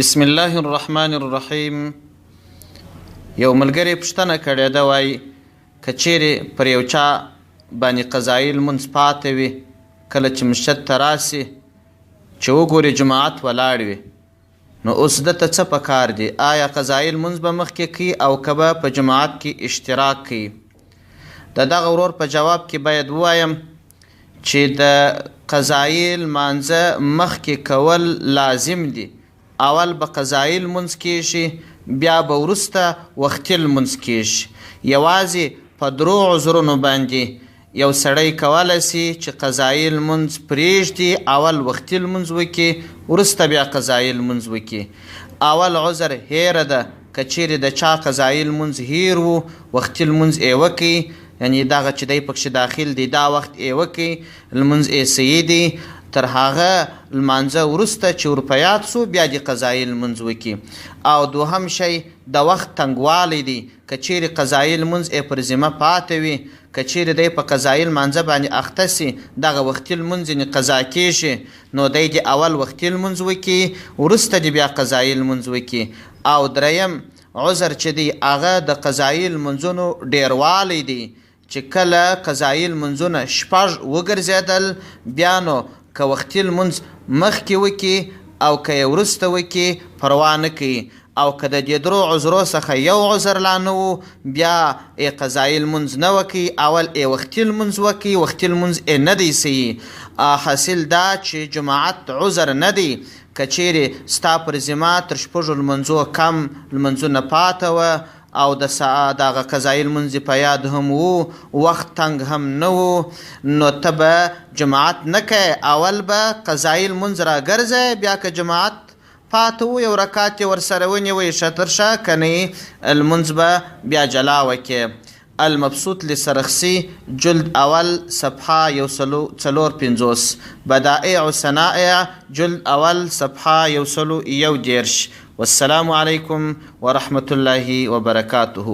بسم الله الرحمن الرحیم. یو ملګری پوښتنه کړې ده، وایي که چیرې پر یو چا باندې قضایي لمونځ پاته وي، کله چې مسجد ته راسي چې وګوري جماعت ولاړ وي، نو اوس دته څه پکار دي؟ آیا قضایي لمونځ به مخکې کوي او که به په جماعت کې اشتراک کوي؟ د دغه ورور په جواب کې باید ووایم چې د قضایي لمانځه مخکې کول لازم دي. اول به قضایي لمونځ کیږي، بیا به وروسته وختي لمونځ کیږي. یوازې په درو عذرونو باندې یو سړی کولی سي چې قضایي لمونځ پرېږدي، اول وختي لمونځ وکړي، وروسته بیا قضایي لمونځ وکړي. اول عذر هیره ده، که چیرې د چا قضایي لمونځ هیر و، وختي لمونځ یې وکړي، یعنې دغه چې دی پکښې داخل دی دا وخت یې وکړي، لمونځ یې صحیح دی. تر هغه لمانځه وروسته چې ور په یاد سو، بیا د قضایي لمونځ وکړي. او دوهم شی د وخت تنګوالی دی. که چیرې قضایي لمونځ یې پر ذمه پاته وي، که چیرې دی په قضایي لمانځه باندې اخته سي، دغه وختي لمونځ یې قضا کیږي، نو دی د اول وختي لمونځ وکړي، وروسته د بیا قضایي لمونځ وکړي. او دریم عذر چې دی هغه د قضایي لمونځونو ډیروالی دی، چې کله قضایي لمونځونه شپږ وګرځېدل، بیا نو که وختي لمونځ مخکې وکړي او که یې وروسته وکړي پروا نه کوي. او که د دې درو عذرو څخه یو عذر لا نه و، بیا یې قضایي لمونځ نه وکړي، اول یې وختي لمونځ وکړي، وختي لمونځ یې نه دی صحیح. حاصل دا چې جماعت عذر نه دی. که چیرې ستا پر ذمه تر شپږو لمونځو کم لمونځونه پاته وه او دغه قضایي لمونځ په یاد هم و، وخت تنګ هم نه و، نو ته به جماعت نه کوې، اول به قضایي لمونځ راګرځئ، بیا که جماعت پاته و یو رکات یې ورسره ونیوئ ښه تر ښه، که نه لمونځ به بیا جلا وکړې. المبسوط لسرخسی جلد اول صفحه 150، بدائع و صنائع جلد اول صفحه 111. والسلام علیکم ورحمة الله وبرکاته.